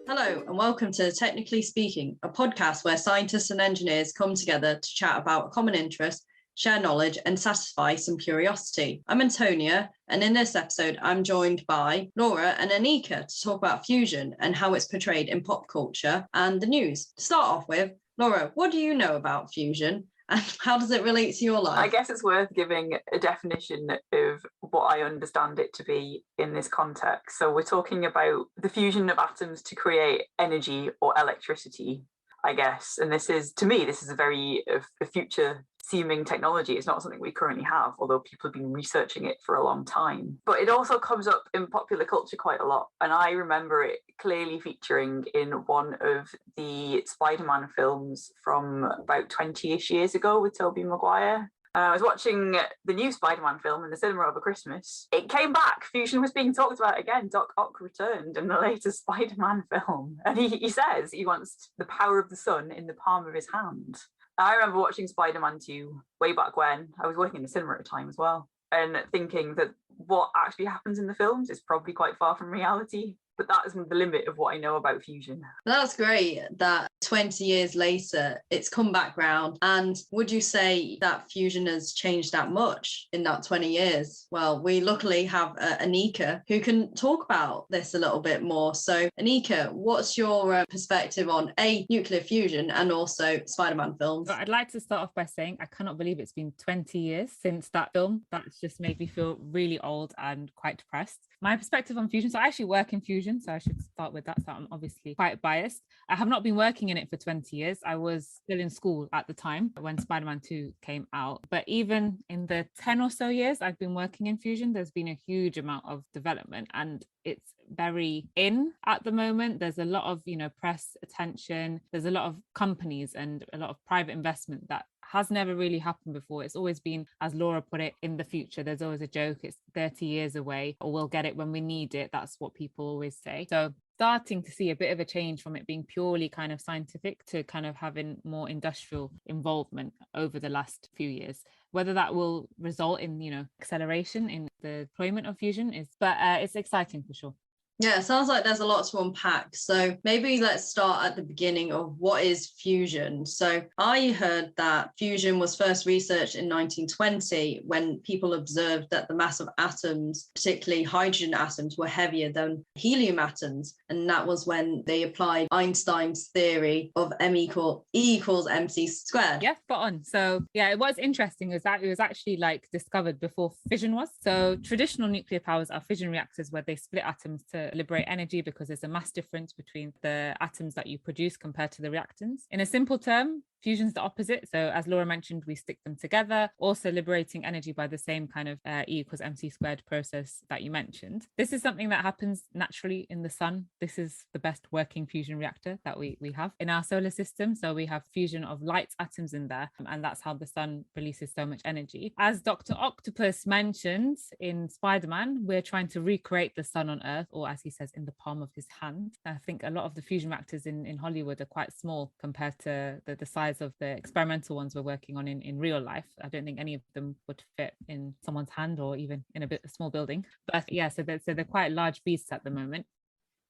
Hello and welcome to Technically Speaking, a podcast where scientists and engineers come together to chat about a common interest, share knowledge and satisfy some curiosity. I'm Antonia, and in this episode I'm joined by Laura and Aneeqa to talk about fusion and how it's portrayed in pop culture and the news. To start off with, Laura, what do you know about fusion? And how does it relate to your life? I guess it's worth giving a definition of what I understand it to be in this context. So we're talking about the fusion of atoms to create energy or electricity, I guess. And this is, to me, this is a very future seeming technology. It's not something we currently have, although people have been researching it for a long time. But it also comes up in popular culture quite a lot. And I remember it clearly featuring in one of the Spiderman films from about 20-ish years ago with Tobey Maguire. I was watching the new Spider-Man film in the cinema over Christmas. It came back. Fusion was being talked about again. Doc Ock returned in the latest Spider-Man film. And he says he wants the power of the sun in the palm of his hand. I remember watching Spider-Man 2 way back when. I was working in the cinema at the time as well. And thinking that what actually happens in the films is probably quite far from reality. But that is the limit of what I know about fusion. That's great that 20 years later, it's come back round. And would you say that fusion has changed that much in that 20 years? Well, we luckily have Aneeqa who can talk about this a little bit more. So Aneeqa, what's your perspective on nuclear fusion and also Spider-Man films? So I'd like to start off by saying I cannot believe it's been 20 years since that film. That's just made me feel really old and quite depressed. My perspective on fusion, so I actually work in fusion, so I should start with that. So I'm obviously quite biased. I have not been working in it for 20 years. I was still in school at the time when Spider-Man 2 came out. But even in the 10 or so years I've been working in fusion, there's been a huge amount of development and it's very in at the moment. There's a lot of, press attention. There's a lot of companies and a lot of private investment that has never really happened before. It's always been, as Laura put it, in the future. There's always a joke, it's 30 years away, or we'll get it when we need it. That's what people always say. So starting to see a bit of a change from it being purely kind of scientific to kind of having more industrial involvement over the last few years. Whether that will result in, acceleration in the deployment of fusion it's exciting for sure. Yeah, it sounds like there's a lot to unpack. So maybe let's start at the beginning of what is fusion. So I heard that fusion was first researched in 1920 when people observed that the mass of atoms, particularly hydrogen atoms, were heavier than helium atoms. And that was when they applied Einstein's theory of E equals mc squared. Yeah, spot on. So yeah, what's interesting is that it was actually discovered before fission was. So traditional nuclear powers are fission reactors where they split atoms to liberate energy because there's a mass difference between the atoms that you produce compared to the reactants. In a simple term, fusion's the opposite. So as Laura mentioned, we stick them together, also liberating energy by the same kind of E equals mc squared process that you mentioned. This is something that happens naturally in the sun. This is the best working fusion reactor that we have in our solar system. So we have fusion of light atoms in there, and that's how the sun releases so much energy. As Dr. Octopus mentioned in Spider-Man, we're trying to recreate the sun on Earth, or as he says, in the palm of his hand. I think a lot of the fusion reactors in Hollywood are quite small compared to the size of the experimental ones we're working on in real life. I don't think any of them would fit in someone's hand or even in a small building. But yeah, so they're quite large beasts at the moment.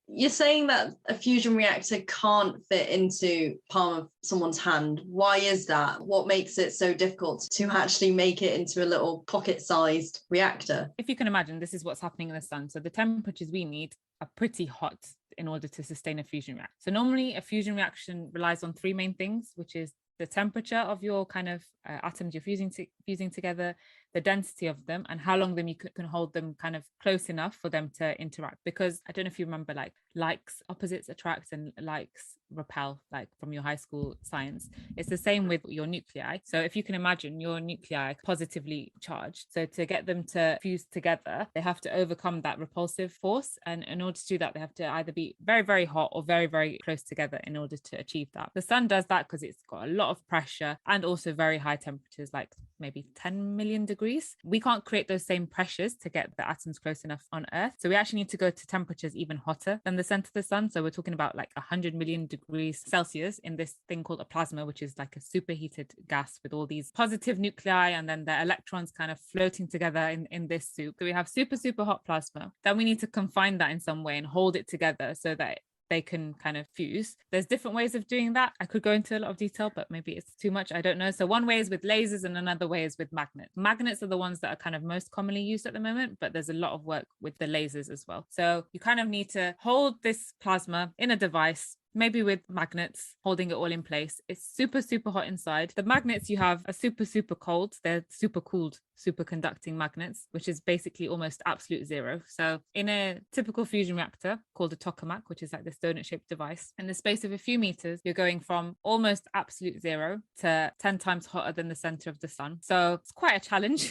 You're saying that a fusion reactor can't fit into palm of someone's hand. Why is that? What makes it so difficult to actually make it into a little pocket-sized reactor? If you can imagine, this is what's happening in the sun. So the temperatures we need are pretty hot in order to sustain a fusion reactor. So normally a fusion reaction relies on three main things, which is the temperature of your kind of atoms you're fusing together, the density of them, and how long you can hold them kind of close enough for them to interact. Because I don't know if you remember, likes, opposites attract and likes repel, from your high school science. It's the same with your nuclei. So if you can imagine your nuclei positively charged, so to get them to fuse together, they have to overcome that repulsive force. And in order to do that, they have to either be very, very hot or very, very close together in order to achieve that. The sun does that because it's got a lot of pressure and also very high temperatures, like maybe 10 million degrees. We can't create those same pressures to get the atoms close enough on Earth. So we actually need to go to temperatures even hotter than the center of the sun. So we're talking about 100 million degrees Celsius in this thing called a plasma, which is like a superheated gas with all these positive nuclei and then the electrons kind of floating together in this soup. So we have super, super hot plasma. Then we need to confine that in some way and hold it together so that they can kind of fuse. There's different ways of doing that. I could go into a lot of detail, but maybe it's too much. I don't know. So one way is with lasers and another way is with magnets. Magnets are the ones that are kind of most commonly used at the moment, but there's a lot of work with the lasers as well. So you kind of need to hold this plasma in a device, maybe with magnets, holding it all in place. It's super, super hot inside. The magnets you have are super, super cold. They're super cooled, superconducting magnets, which is basically almost absolute zero. So in a typical fusion reactor called a tokamak, which is like this donut-shaped device, in the space of a few meters, you're going from almost absolute zero to 10 times hotter than the center of the sun. So it's quite a challenge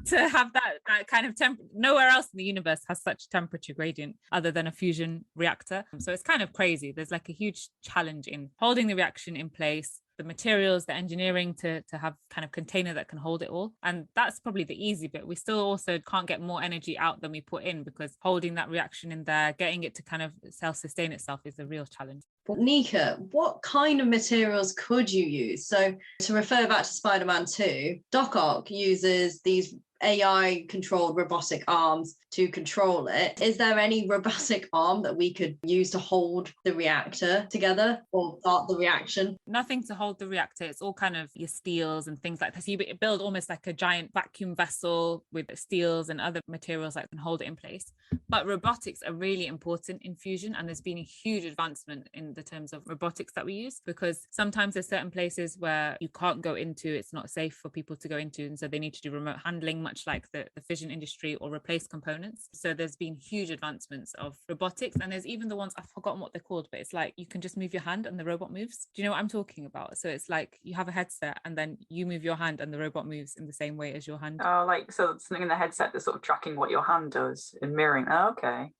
to have that kind of temperature. Nowhere else in the universe has such temperature gradient other than a fusion reactor. So it's kind of crazy. There's like a huge challenge in holding the reaction in place, the materials, the engineering to have kind of container that can hold it all. And that's probably the easy bit. We still also can't get more energy out than we put in, because holding that reaction in there, getting it to kind of self-sustain itself is a real challenge. Aneeqa, what kind of materials could you use? So to refer back to Spider-Man 2, Doc Ock uses these AI controlled robotic arms to control it. Is there any robotic arm that we could use to hold the reactor together or start the reaction? Nothing to hold the reactor. It's all kind of your steels and things like that. So you build almost like a giant vacuum vessel with steels and other materials that can hold it in place. But robotics are really important in fusion, and there's been a huge advancement in the terms of robotics that we use, because sometimes there's certain places where you can't go into, it's not safe for people to go into, and so they need to do remote handling, much like the fission industry, or replace components. So there's been huge advancements of robotics, and there's even the ones, I've forgotten what they're called, but it's like you can just move your hand and the robot moves. Do you know what I'm talking about? So it's like you have a headset and then you move your hand and the robot moves in the same way as your hand. Oh, like, so something in the headset that's sort of tracking what your hand does and mirroring. Oh, okay.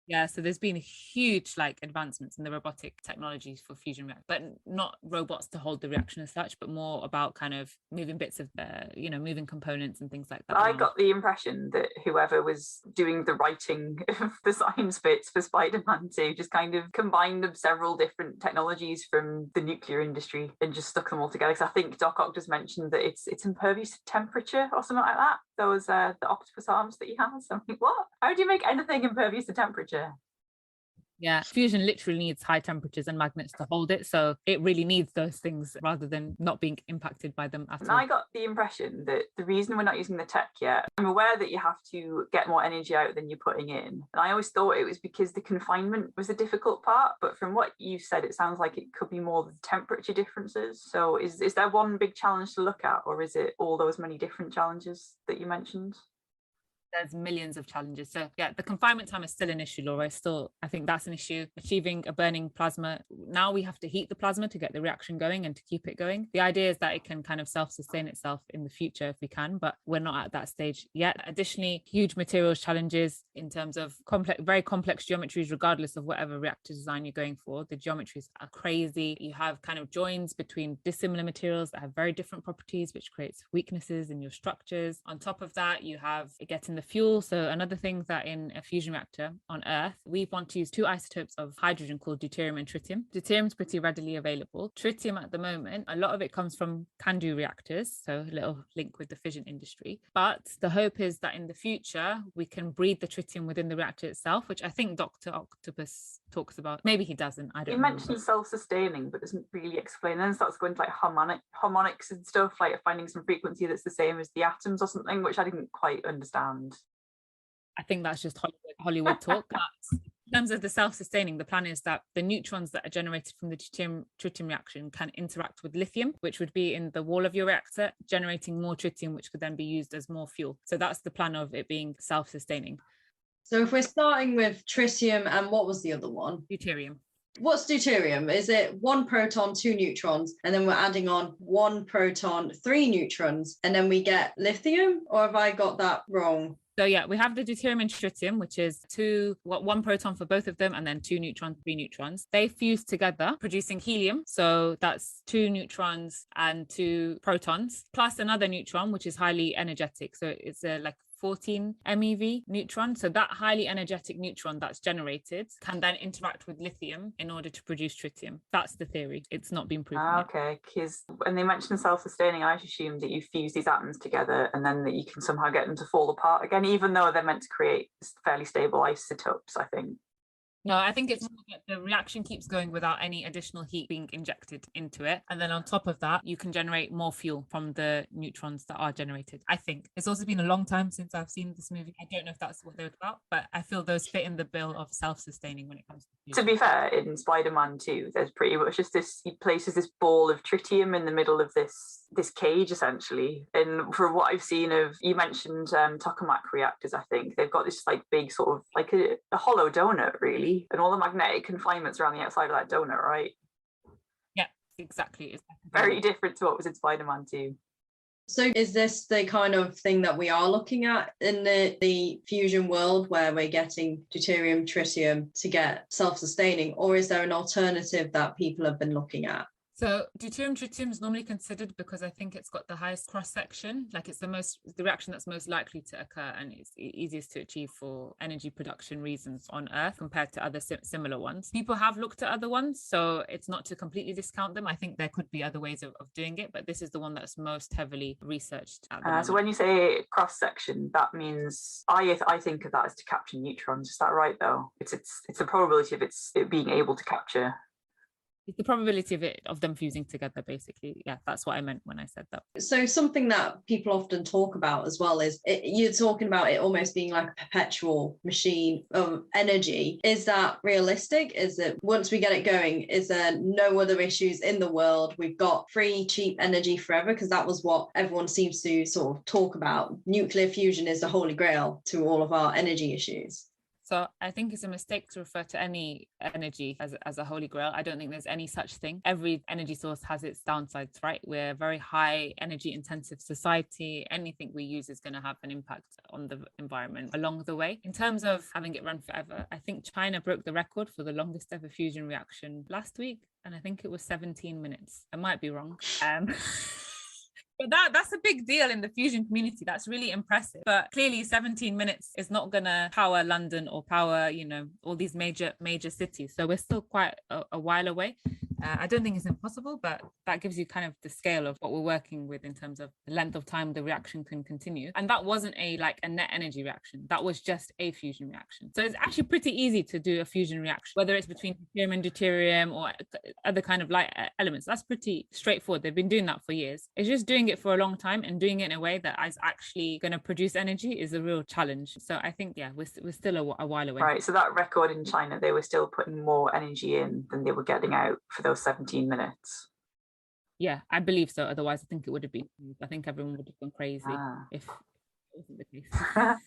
Yeah, so there's been huge like advancements in the robotic technologies for fusion reactors, but not robots to hold the reaction as such, but more about kind of moving bits of moving components and things like that. I got the impression that whoever was doing the writing of the science bits for Spider-Man 2 just kind of combined several different technologies from the nuclear industry and just stuck them all together. Because I think Doc Ock just mentioned that it's impervious to temperature or something like that. Those the octopus arms that he has. I'm like, what? How do you make anything impervious to temperature? Yeah, fusion literally needs high temperatures and magnets to hold it. So it really needs those things rather than not being impacted by them at all. I got the impression that the reason we're not using the tech yet, I'm aware that you have to get more energy out than you're putting in. And I always thought it was because the confinement was the difficult part. But from what you said, it sounds like it could be more the temperature differences. So is there one big challenge to look at, or is it all those many different challenges that you mentioned? There's millions of challenges. So yeah, the confinement time is still an issue, Laura. I think that's an issue. Achieving a burning plasma. Now we have to heat the plasma to get the reaction going and to keep it going. The idea is that it can kind of self-sustain itself in the future if we can, but we're not at that stage yet. Additionally, huge materials challenges in terms of very complex geometries, regardless of whatever reactor design you're going for. The geometries are crazy. You have kind of joins between dissimilar materials that have very different properties, which creates weaknesses in your structures. On top of that, you have getting the fuel. So another thing that in a fusion reactor on Earth, we want to use two isotopes of hydrogen called deuterium and tritium. Deuterium is pretty readily available. Tritium at the moment, a lot of it comes from CANDU reactors, so a little link with the fission industry. But the hope is that in the future, we can breed the tritium within the reactor itself, which I think Dr. Octopus talks about. Maybe he doesn't, I don't know. He mentioned self-sustaining, but doesn't really explain. Then starts going to like harmonics and stuff, like finding some frequency that's the same as the atoms or something, which I didn't quite understand. I think that's just Hollywood talk. In terms of the self-sustaining, the plan is that the neutrons that are generated from the tritium reaction can interact with lithium, which would be in the wall of your reactor, generating more tritium, which could then be used as more fuel. So that's the plan of it being self-sustaining. So if we're starting with tritium and what was the other one? Deuterium. What's deuterium? Is it 1 proton, 2 neutrons, and then we're adding on 1 proton, 3 neutrons, and then we get lithium? Or have I got that wrong? So yeah, we have the deuterium and tritium, which is 1 proton for both of them, and then 2 neutrons, 3 neutrons. They fuse together, producing helium. So that's 2 neutrons and 2 protons, plus another neutron, which is highly energetic. So it's like 14 MeV neutron. So that highly energetic neutron that's generated can then interact with lithium in order to produce tritium. That's the theory. It's not been proven yet. Okay, because when they mentioned self-sustaining, I assumed that you fuse these atoms together and then that you can somehow get them to fall apart again, even though they're meant to create fairly stable isotopes, I think. No, I think it's more that the reaction keeps going without any additional heat being injected into it. And then on top of that, you can generate more fuel from the neutrons that are generated. I think it's also been a long time since I've seen this movie. I don't know if that's what they're about, but I feel those fit in the bill of self-sustaining when it comes to fusion. To be fair, in Spider-Man 2, there's pretty much just this, he places this ball of tritium in the middle of this cage essentially. And for what I've seen of, you mentioned tokamak reactors, I think they've got this like big sort of like a hollow donut really, and all the magnetic confinements around the outside of that donut, right? Yeah, exactly. It's very different to what was in Spider-Man 2. So is this the kind of thing that we are looking at in the fusion world, where we're getting deuterium, tritium to get self-sustaining, or is there an alternative that people have been looking at? So deuterium tritium is normally considered because I think it's got the highest cross-section, like it's the reaction that's most likely to occur, and it's easiest to achieve for energy production reasons on Earth compared to other similar ones. People have looked at other ones, so it's not to completely discount them. I think there could be other ways of doing it, but this is the one that's most heavily researched at the moment. So when you say cross-section, that means I think of that as to capture neutrons. Is that right though? It's a probability of it being able to capture. It's the probability of them fusing together, basically. Yeah, that's what I meant when I said that. So something that people often talk about as well is you're talking about it almost being like a perpetual machine of energy. Is that realistic? Is it, once we get it going, is there no other issues in the world? We've got free, cheap energy forever, because that was what everyone seems to sort of talk about. Nuclear fusion is the holy grail to all of our energy issues. So I think it's a mistake to refer to any energy as a holy grail. I don't think there's any such thing. Every energy source has its downsides, right? We're a very high energy intensive society. Anything we use is going to have an impact on the environment along the way. In terms of having it run forever, I think China broke the record for the longest ever fusion reaction last week, and I think it was 17 minutes. I might be wrong. But that's a big deal in the fusion community. That's really impressive. But clearly 17 minutes is not going to power London or power, all these major cities. So we're still quite a while away. I don't think it's impossible, but that gives you kind of the scale of what we're working with in terms of the length of time the reaction can continue. And that wasn't a net energy reaction. That was just a fusion reaction. So it's actually pretty easy to do a fusion reaction, whether it's between tritium and deuterium or other kind of light elements. That's pretty straightforward. They've been doing that for years. It's just doing it for a long time and doing it in a way that is actually going to produce energy is a real challenge. So I think, yeah, we're still a while away. Right. So that record in China, they were still putting more energy in than they were getting out for those 17 minutes. Yeah, I believe so. Otherwise, I think it would have been. I think everyone would have gone crazy if it wasn't the case.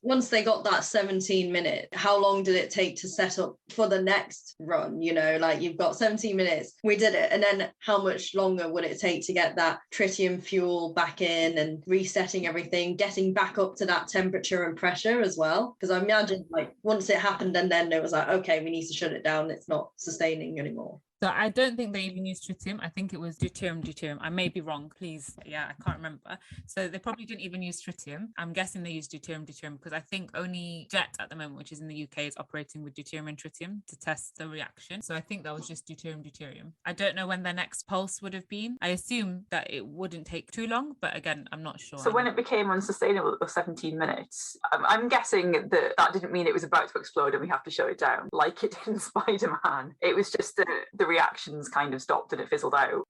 Once they got that 17-minute, how long did it take to set up for the next run? You've got 17 minutes, we did it. And then how much longer would it take to get that tritium fuel back in and resetting everything, getting back up to that temperature and pressure as well? Because I imagine once it happened and then it was okay, we need to shut it down. It's not sustaining anymore. So I don't think they even used tritium. I think it was deuterium. I may be wrong, please. Yeah, I can't remember. So they probably didn't even use tritium. I'm guessing they used deuterium because I think only JET at the moment, which is in the UK, is operating with deuterium and tritium to test the reaction. So I think that was just deuterium. I don't know when their next pulse would have been. I assume that it wouldn't take too long, but again, I'm not sure. So when it became unsustainable at 17 minutes, I'm guessing that didn't mean it was about to explode and we have to shut it down like it did in Spider-Man. It was just the reactions kind of stopped and it fizzled out.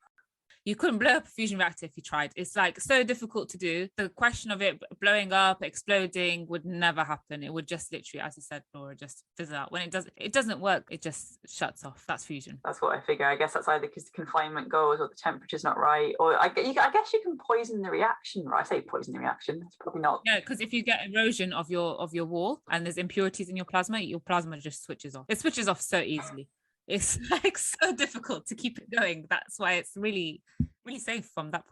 You couldn't blow up a fusion reactor if you tried. It's so difficult to do. The question of it blowing up, exploding would never happen. It would just literally, as you said, Laura, just fizzle out. When it doesn't work, it just shuts off. That's fusion. That's what I figure. I guess that's either because the confinement goes or the temperature's not right, or I guess you can poison the reaction. Right? I say poison the reaction. It's probably not. Yeah, because if you get erosion of your wall and there's impurities in your plasma just switches off. It switches off so easily. It's so difficult to keep it going. That's why it's really, really safe from that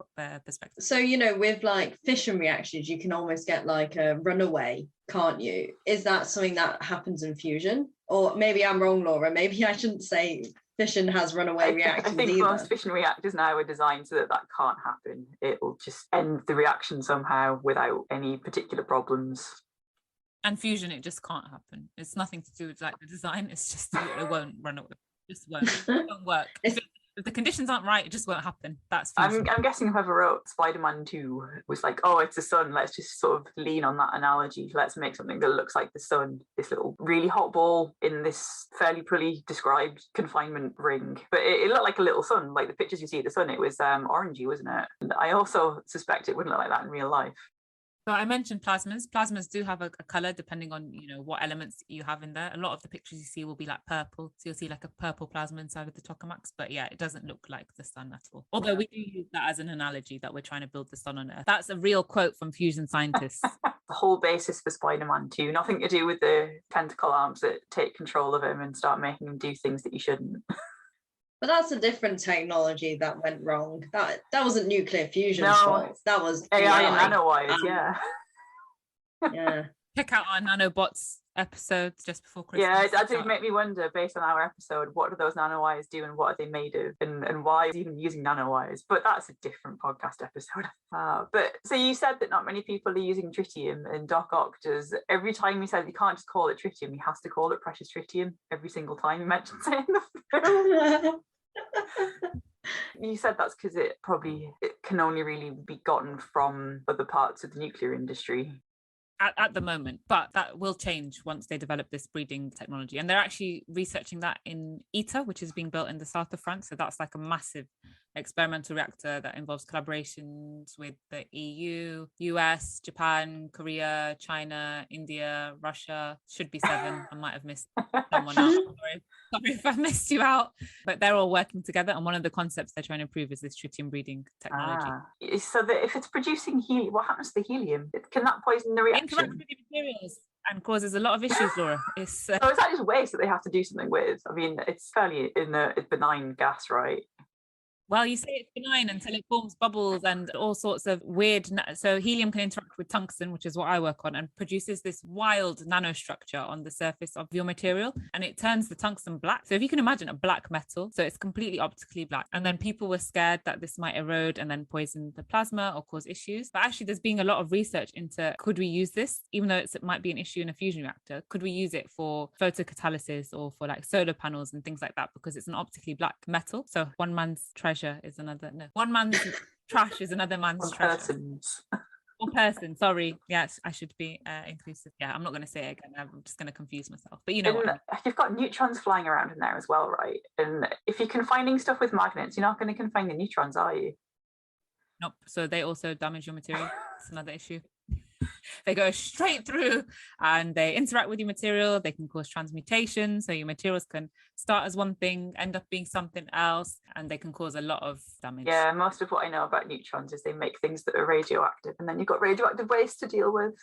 perspective. So, with fission reactions, you can almost get a runaway, can't you? Is that something that happens in fusion? Or maybe I'm wrong, Laura. Maybe I shouldn't say fission has runaway reactions. I think either. Most fission reactors now are designed so that can't happen. It will just end the reaction somehow without any particular problems. And fusion, it just can't happen. It's nothing to do with the design. It's just it won't run away. It just won't. It won't work. If If the conditions aren't right, it just won't happen. That's I'm guessing whoever wrote Spider-Man 2 was like, oh, it's the sun. Let's just sort of lean on that analogy. Let's make something that looks like the sun, this little really hot ball in this fairly poorly described confinement ring. But it looked like a little sun. Like the pictures you see of the sun, it was orangey, wasn't it? And I also suspect it wouldn't look like that in real life. So I mentioned plasmas. Plasmas do have a color depending on, what elements you have in there. A lot of the pictures you see will be like purple. So you'll see like a purple plasma inside of the tokamaks. But yeah, it doesn't look like the sun at all. Although we do use that as an analogy that we're trying to build the sun on Earth. That's a real quote from fusion scientists. The whole basis for Spider-Man 2, nothing to do with the tentacle arms that take control of him and start making him do things that he shouldn't. But that's a different technology that went wrong. That wasn't nuclear fusion's No, fault. That was AI and nanowires, yeah. Yeah. Check out our Nanobots episodes just before Christmas. Yeah, it did make me wonder, based on our episode, what do those nanowires do and what are they made of, and why is even using nanowires? But that's a different podcast episode. But so you said that not many people are using tritium, and Doc Ock does. Every time he says he can't just call it tritium, he has to call it precious tritium every single time he mentions it in the film. You said that's because it can only really be gotten from other parts of the nuclear industry. At the moment, but that will change once they develop this breeding technology. And they're actually researching that in ITER, which is being built in the south of France. So that's like a massive experimental reactor that involves collaborations with the EU, US, Japan, Korea, China, India, Russia. Should be 7. I might have missed someone out. Sorry if I missed you out. But they're all working together. And one of the concepts they're trying to improve is this tritium breeding technology. So that if it's producing helium, what happens to the helium? Can that poison the reaction? Interacts with the materials and causes a lot of issues, Laura. Is that just waste that they have to do something with? I mean, it's fairly benign gas, right? Well, you say it's benign until it forms bubbles and all sorts of weird. So helium can interact with tungsten, which is what I work on, and produces this wild nanostructure on the surface of your material, and it turns the tungsten black. So if you can imagine a black metal, so it's completely optically black. And then people were scared that this might erode and then poison the plasma or cause issues. But actually, there's been a lot of research into, could we use this, even though it might be an issue in a fusion reactor? Could we use it for photocatalysis or for like solar panels and things like that? Because it's an optically black metal. So one man's treasure is another, no, one man's trash is another man's treasure. One person, sorry. Yes, I should be inclusive. Yeah, I'm not going to say it again. I'm just going to confuse myself. But you know what I mean. You've got neutrons flying around in there as well, right? And if you're confining stuff with magnets, you're not going to confine the neutrons, are you? Nope. So they also damage your material. It's another issue. They go straight through and they interact with your material. They can cause transmutation. So your materials can start as one thing, end up being something else, and they can cause a lot of damage. Yeah, most of what I know about neutrons is they make things that are radioactive, and then you've got radioactive waste to deal with.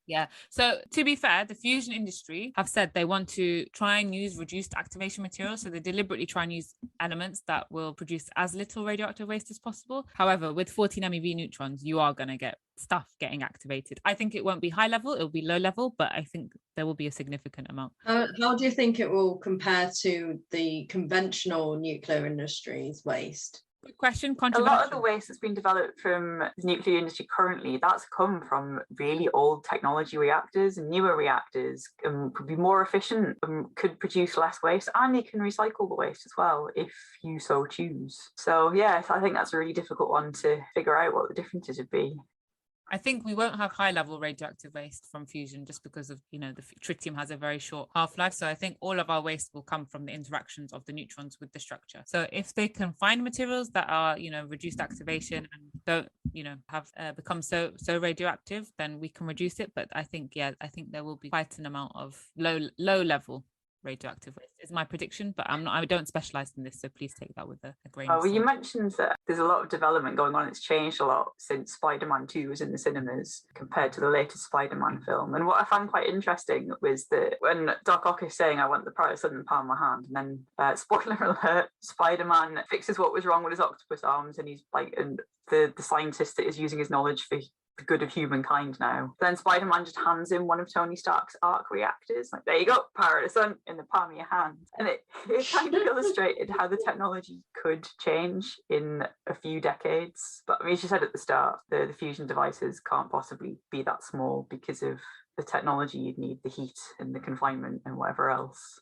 Yeah. So to be fair, the fusion industry have said they want to try and use reduced activation materials. So they deliberately try and use elements that will produce as little radioactive waste as possible. However, with 14 MeV neutrons, you are going to get stuff getting activated. I think it won't be high level, it'll be low level, but I think there will be a significant amount. How do you think it will compare to the conventional nuclear industry's waste? Good question. A lot of the waste that's been developed from the nuclear industry currently, that's come from really old technology reactors, and newer reactors could be more efficient, could produce less waste, and you can recycle the waste as well if you so choose. So yes, I think that's a really difficult one to figure out what the differences would be. I think we won't have high level radioactive waste from fusion just because of, the tritium has a very short half-life. So I think all of our waste will come from the interactions of the neutrons with the structure. So if they can find materials that are, reduced activation and don't, have become so radioactive, then we can reduce it. But I think there will be quite an amount of low level radioactive waste is my prediction, but I don't specialize in this, so please take that with a grain of salt. You mentioned that there's a lot of development going on. It's changed a lot since Spider-Man 2 was in the cinemas compared to the latest Spider-Man film. And what I found quite interesting was that when Doc Ock is saying, I want the part of sun in the palm of my hand, and then spoiler alert, Spider-Man fixes what was wrong with his octopus arms, and he's like, and the scientist that is using his knowledge for the good of humankind now. Then Spider-Man just hands him one of Tony Stark's arc reactors. Like, there you go, power of the sun in the palm of your hand. And it kind of illustrated how the technology could change in a few decades. But I mean, as you said at the start, the fusion devices can't possibly be that small because of the technology you'd need, the heat and the confinement and whatever else.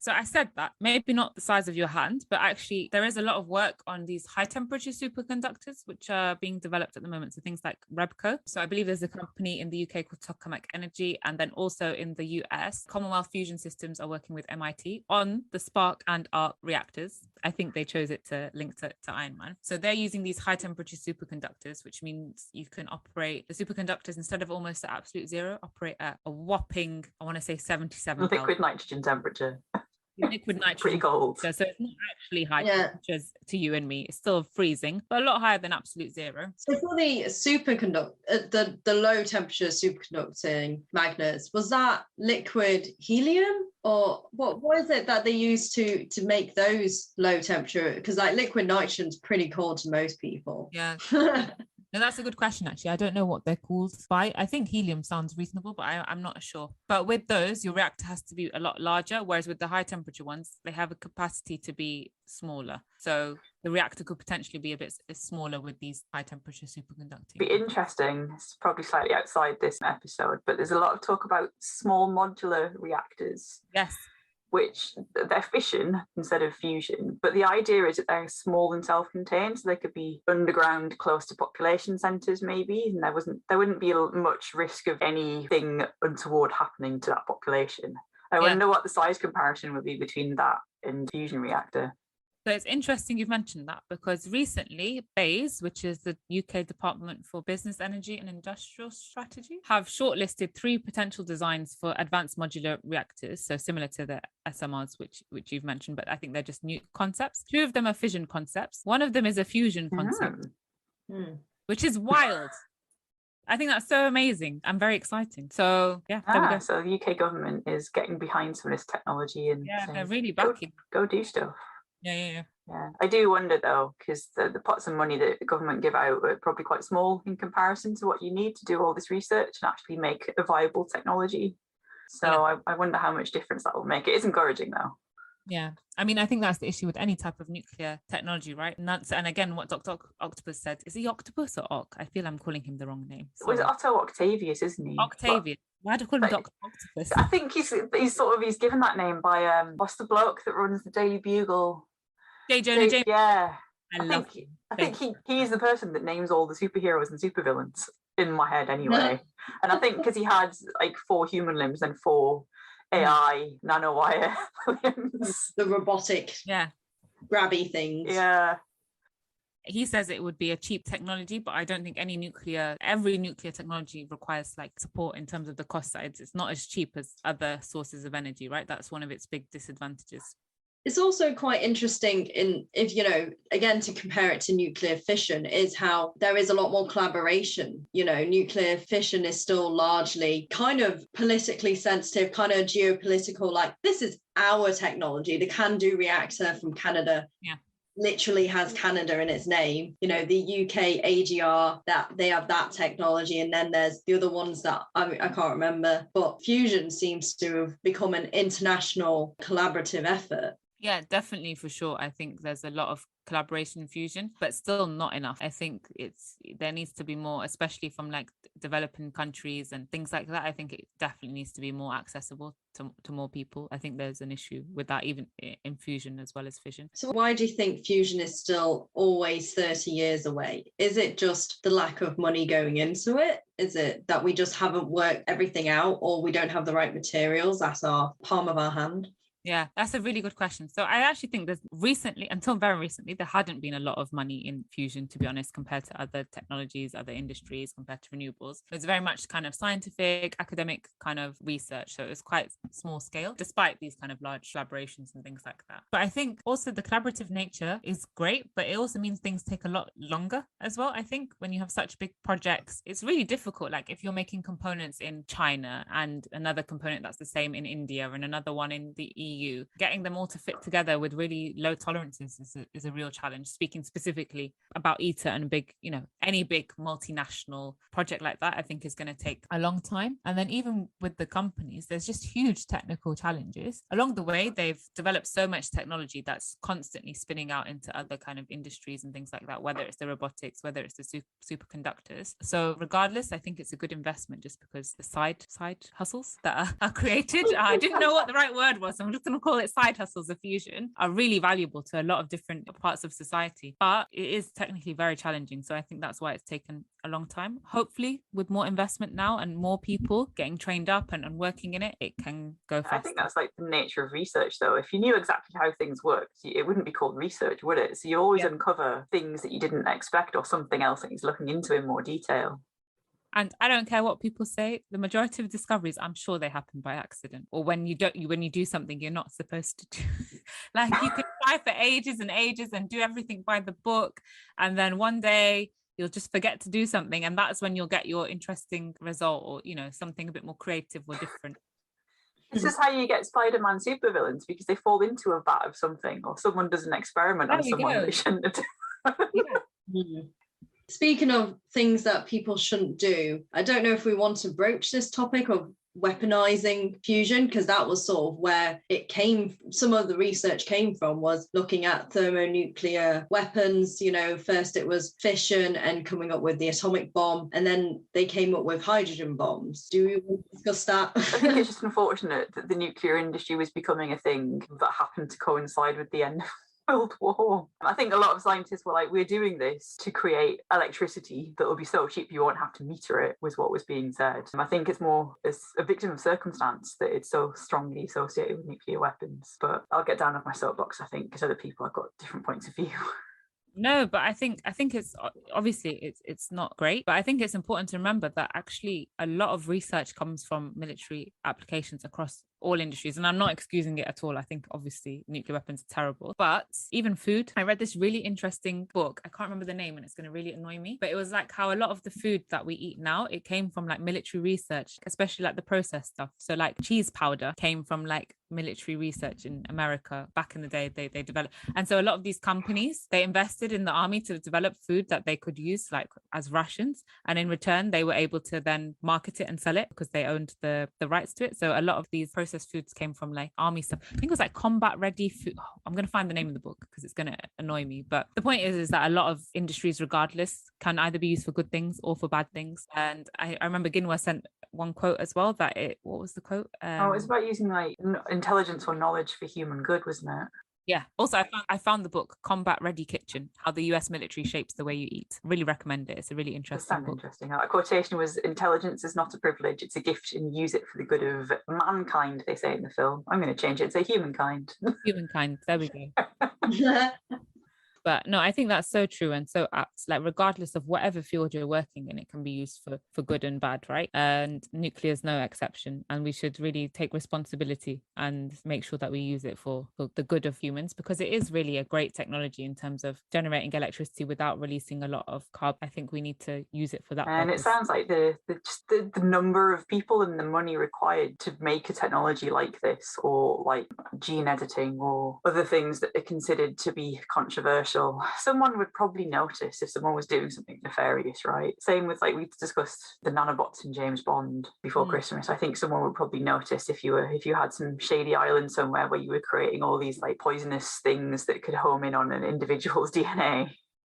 So I said that, maybe not the size of your hand, but actually there is a lot of work on these high temperature superconductors, which are being developed at the moment. So things like Rebco. So I believe there's a company in the UK called Tokamak Energy. And then also in the US, Commonwealth Fusion Systems are working with MIT on the Spark and Arc reactors. I think they chose it to link to Iron Man. So they're using these high temperature superconductors, which means you can operate the superconductors instead of almost at absolute zero, operate at a whopping, I want to say 77 liquid nitrogen temperature. Liquid nitrogen. Pretty cold. So it's not actually high temperatures to you and me. It's still freezing, but a lot higher than absolute zero. So for the the low temperature superconducting magnets, was that liquid helium? Or what is it that they use to make those low temperature? Because like liquid nitrogen is pretty cold to most people. Yeah. No, that's a good question, actually. I don't know what they're called by. I think helium sounds reasonable, but I'm not sure. But with those, your reactor has to be a lot larger, whereas with the high temperature ones, they have a capacity to be smaller. So the reactor could potentially be a bit smaller with these high temperature superconducting. Be interesting. It's probably slightly outside this episode, but there's a lot of talk about small modular reactors. Yes. Which they're fission instead of fusion. But the idea is that they're small and self-contained, so they could be underground close to population centres maybe, and there wouldn't be much risk of anything untoward happening to that population. I wonder what the size comparison would be between that and fusion reactor. So it's interesting you've mentioned that, because recently BEIS, which is the UK Department for Business, Energy and Industrial Strategy, have shortlisted 3 potential designs for advanced modular reactors. So similar to the SMRs, which you've mentioned, but I think they're just new concepts. 2 of them are fission concepts. One of them is a fusion concept, which is wild. I think that's so amazing and very exciting. So yeah, there we go. So the UK government is getting behind some of this technology and saying, they're really backing. Go do stuff. Yeah. I do wonder though, because the pots of money that the government give out are probably quite small in comparison to what you need to do all this research and actually make a viable technology. So I wonder how much difference that will make. It is encouraging though. Yeah, I mean, I think that's the issue with any type of nuclear technology, right? And again, what Dr. Octopus said, is he Octopus or Ock? I feel I'm calling him the wrong name. Sorry. Well, it's Otto Octavius, isn't he? Octavius. Why do I call him Dr. Octopus? I think he's given that name by what's the bloke that runs the Daily Bugle? J. Jonah Jameson. Yeah. I think he's the person that names all the superheroes and supervillains in my head anyway. And I think because he had like 4 human limbs and 4 AI nanowire limbs. The robotic grabby things. Yeah. He says it would be a cheap technology, but I don't think every nuclear technology requires like support in terms of the cost side. It's not as cheap as other sources of energy, right? That's one of its big disadvantages. It's also quite interesting again, to compare it to nuclear fission, is how there is a lot more collaboration. Nuclear fission is still largely kind of politically sensitive, kind of geopolitical, like this is our technology. The CANDU reactor from Canada literally has Canada in its name. The UK AGR, that they have that technology, and then there's the other ones that I can't remember. But fusion seems to have become an international collaborative effort. Yeah, definitely, for sure. I think there's a lot of collaboration in fusion, but still not enough. I think there needs to be more, especially from like developing countries and things like that. I think it definitely needs to be more accessible to more people. I think there's an issue with that, even in fusion as well as fission. So why do you think fusion is still always 30 years away? Is it just the lack of money going into it? Is it that we just haven't worked everything out, or we don't have the right materials at our palm of our hand? Yeah, that's a really good question. So I actually think until very recently, there hadn't been a lot of money in fusion, to be honest, compared to other technologies, other industries, compared to renewables. It was very much kind of scientific, academic kind of research. So it was quite small scale, despite these kind of large collaborations and things like that. But I think also the collaborative nature is great, but it also means things take a lot longer as well. I think when you have such big projects, it's really difficult. Like if you're making components in China and another component that's the same in India and another one in the EU, getting them all to fit together with really low tolerances is a real challenge. Speaking specifically about ITER and any big multinational project like that, I think is going to take a long time. And then even with the companies, there's just huge technical challenges. Along the way, they've developed so much technology that's constantly spinning out into other kind of industries and things like that, whether it's the robotics, whether it's the superconductors. So regardless, I think it's a good investment just because the side hustles that are created. I didn't know what the right word was. I'm looking to call it side hustles of fusion, are really valuable to a lot of different parts of society. But it is technically very challenging. So I think that's why it's taken a long time. Hopefully, with more investment now and more people getting trained up and working in it, it can go faster. I think that's like the nature of research, though. If you knew exactly how things worked, it wouldn't be called research, would it? So you always uncover things that you didn't expect or something else that he's looking into in more detail. And I don't care what people say, the majority of discoveries, I'm sure they happen by accident, or when you do something you're not supposed to do. Like you could try for ages and ages and do everything by the book, and then one day you'll just forget to do something, and that's when you'll get your interesting result, or something a bit more creative or different. This is how you get Spider-Man supervillains, because they fall into a vat of something, or someone does an experiment on someone they shouldn't have done. Speaking of things that people shouldn't do, I don't know if we want to broach this topic of weaponizing fusion, because that was sort of where some of the research came from, was looking at thermonuclear weapons. First it was fission and coming up with the atomic bomb, and then they came up with hydrogen bombs. Do we want to discuss that? I think it's just unfortunate that the nuclear industry was becoming a thing that happened to coincide with the end of World War. I think a lot of scientists were like, we're doing this to create electricity that will be so cheap you won't have to meter it, was what was being said. I think it's more as a victim of circumstance that it's so strongly associated with nuclear weapons. But I'll get down off my soapbox, I think, because other people have got different points of view. No, but I think it's obviously it's not great, but I think it's important to remember that actually a lot of research comes from military applications across all industries, and I'm not excusing it at all. I think obviously nuclear weapons are terrible, but even food. I read this really interesting book, I can't remember the name and it's going to really annoy me, but it was like how a lot of the food that we eat now, it came from like military research, especially like the processed stuff. So like cheese powder came from like military research in America back in the day. They developed, and so a lot of these companies, they invested in the army to develop food that they could use like as rations, and in return they were able to then market it and sell it because they owned the rights to it. So a lot of these processed foods came from like army stuff. I think it was like combat ready food. I'm going to find the name of the book because it's going to annoy me, but the point is that a lot of industries regardless can either be used for good things or for bad things. And I remember Ginwa sent one quote as well, that what was the quote? It was about using like intelligence or knowledge for human good, wasn't it? Yeah. Also, I found the book Combat Ready Kitchen: How the US Military Shapes the Way You Eat. Really recommend it. It's a really interesting book. Interesting. That quotation was, "Intelligence is not a privilege; it's a gift, and use it for the good of mankind." They say in the film. I'm going to change it and say humankind. Humankind. There we go. But no, I think that's so true and so apt. Like regardless of whatever field you're working in, it can be used for good and bad, right? And nuclear is no exception. And we should really take responsibility and make sure that we use it for the good of humans, because it is really a great technology in terms of generating electricity without releasing a lot of carbon. I think we need to use it for that and purpose. It sounds like the number of people and the money required to make a technology like this, or like gene editing or other things that are considered to be controversial, someone would probably notice if someone was doing something nefarious, right? Same with, like, we discussed the nanobots in James Bond before Christmas. I think someone would probably notice if you had some shady island somewhere where you were creating all these like poisonous things that could home in on an individual's DNA.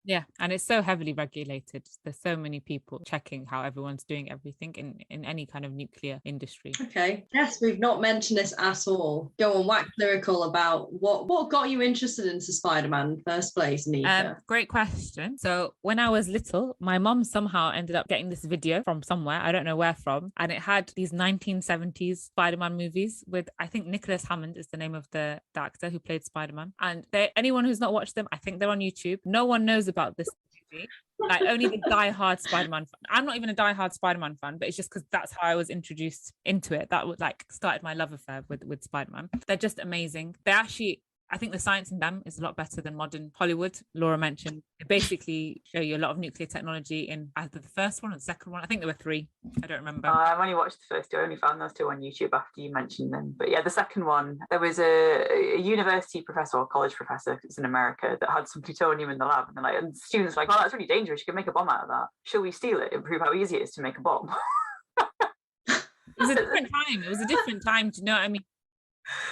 Yeah, and it's so heavily regulated. There's so many people checking how everyone's doing everything in any kind of nuclear industry. Okay. Yes, we've not mentioned this at all. Go on, wax lyrical about what got you interested into Spider-Man in the first place, Aneeqa? Great question. So when I was little, my mom somehow ended up getting this video from somewhere, I don't know where from, and it had these 1970s Spider-Man movies with, I think Nicholas Hammond is the name of the actor who played Spider-Man. And anyone who's not watched them, I think they're on YouTube. No one knows about this movie, like only the die-hard Spider-Man fan. I'm not even a die-hard Spider-Man fan, but it's just because that's how I was introduced into it. That would like started my love affair with Spider-Man. They're just amazing. They actually, I think the science in them is a lot better than modern Hollywood. Laura mentioned they basically show you a lot of nuclear technology in either the first one or the second one. I think there were 3. I don't remember. I've only watched the first 2. I only found those 2 on YouTube after you mentioned them. But yeah, the second one, there was a university professor or college professor, it's in America, that had some plutonium in the lab. And students were like, "Oh, that's really dangerous. You can make a bomb out of that. Shall we steal it and prove how easy it is to make a bomb?" It was a different time. It was a different time. Do you know what I mean?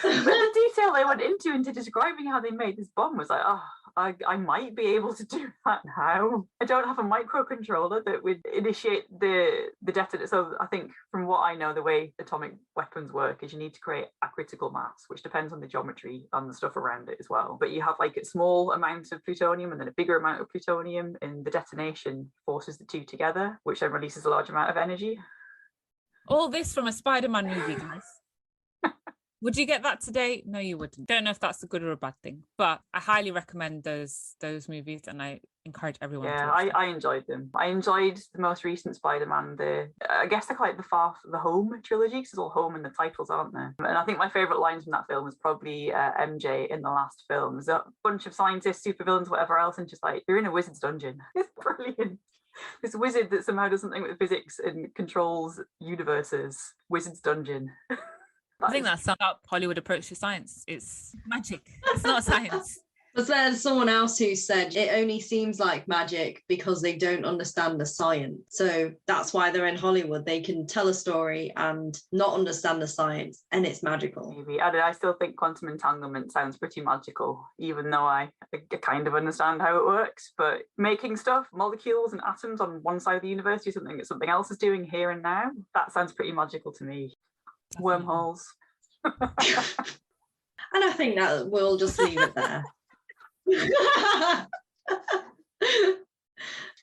But the detail they went into describing how they made this bomb was like, oh, I might be able to do that now. I don't have a microcontroller that would initiate the detonator. So I think from what I know, the way atomic weapons work is you need to create a critical mass, which depends on the geometry and the stuff around it as well. But you have like a small amount of plutonium and then a bigger amount of plutonium, and the detonation forces the two together, which then releases a large amount of energy. All this from a Spider-Man movie, guys. Would you get that today? No, you wouldn't. Don't know if that's a good or a bad thing, but I highly recommend those movies, and I encourage everyone to watch them. I enjoyed them. I enjoyed the most recent Spider-Man. I guess they're like the Home trilogy, because it's all home in the titles, aren't there? And I think my favourite lines from that film was probably MJ in the last film. There's a bunch of scientists, supervillains, whatever else, and just like, you're in a wizard's dungeon. It's brilliant. This wizard that somehow does something with physics and controls universes. Wizard's dungeon. I think that's sums up Hollywood approach to science. It's magic. It's not science. But there's someone else who said it only seems like magic because they don't understand the science. So that's why they're in Hollywood. They can tell a story and not understand the science, and it's magical. Maybe. I still think quantum entanglement sounds pretty magical, even though I kind of understand how it works. But making stuff, molecules and atoms on one side of the universe do something that something else is doing here and now, that sounds pretty magical to me. Wormholes. And I think that we'll just leave it there.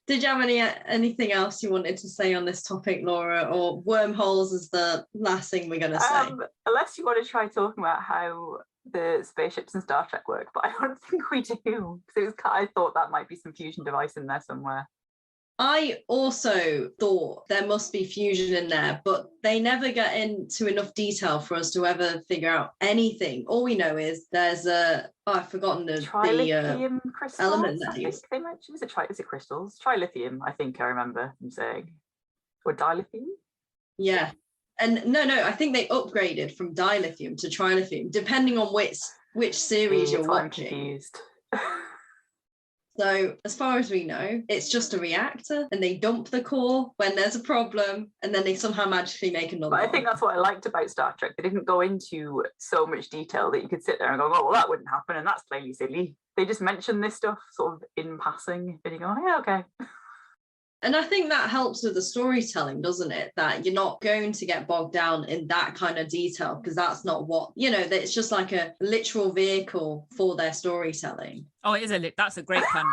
Did you have anything else you wanted to say on this topic, Laura, or wormholes is the last thing we're going to say? Unless you want to try talking about how the spaceships in Star Trek work, but I don't think we do, because I thought that might be some fusion device in there somewhere. I also thought there must be fusion in there, but they never get into enough detail for us to ever figure out anything. All we know is there's I've forgotten the trilithium crystals, element that they mentioned. Is it crystals? Trilithium, I think I remember them saying. Or dilithium? Yeah. And no, I think they upgraded from dilithium to trilithium, depending on which series you're watching. Confused. So as far as we know, it's just a reactor, and they dump the core when there's a problem, and then they somehow magically make another But one. I think that's what I liked about Star Trek. They didn't go into so much detail that you could sit there and go, oh, well, that wouldn't happen, and that's plainly silly. They just mention this stuff sort of in passing, and you go, oh, yeah, okay. And I think that helps with the storytelling, doesn't it? That you're not going to get bogged down in that kind of detail, because that's not what, that it's just like a literal vehicle for their storytelling. Oh, it is that's a great pun.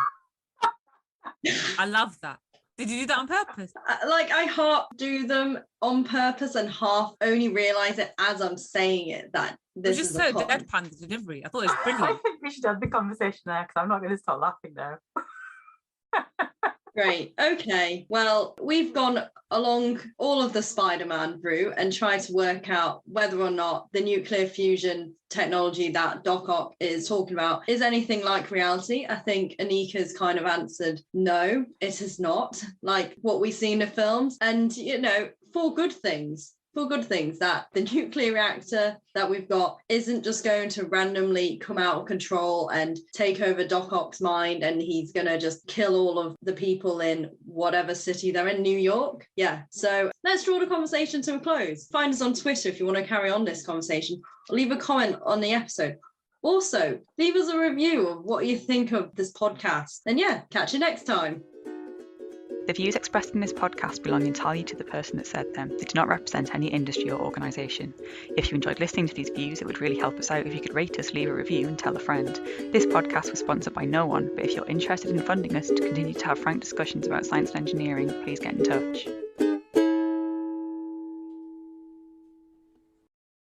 I love that. Did you do that on purpose? I half do them on purpose and half only realise it as I'm saying it, that this is just so deadpan the delivery. I thought it was brilliant. I think we should have the conversation there, because I'm not going to stop laughing now. Great. Okay. Well, we've gone along all of the Spider-Man route and tried to work out whether or not the nuclear fusion technology that Doc Ock is talking about is anything like reality. I think Aneeqa's kind of answered, no, it is not like what we see in the films. And, for good things, that the nuclear reactor that we've got isn't just going to randomly come out of control and take over Doc Ock's mind, and he's going to just kill all of the people in whatever city they're in, New York. Yeah, so let's draw the conversation to a close. Find us on Twitter if you want to carry on this conversation, or leave a comment on the episode. Also, leave us a review of what you think of this podcast. And yeah, catch you next time. The views expressed in this podcast belong entirely to the person that said them. They do not represent any industry or organisation. If you enjoyed listening to these views, it would really help us out if you could rate us, leave a review and tell a friend. This podcast was sponsored by no one, but if you're interested in funding us to continue to have frank discussions about science and engineering, please get in touch.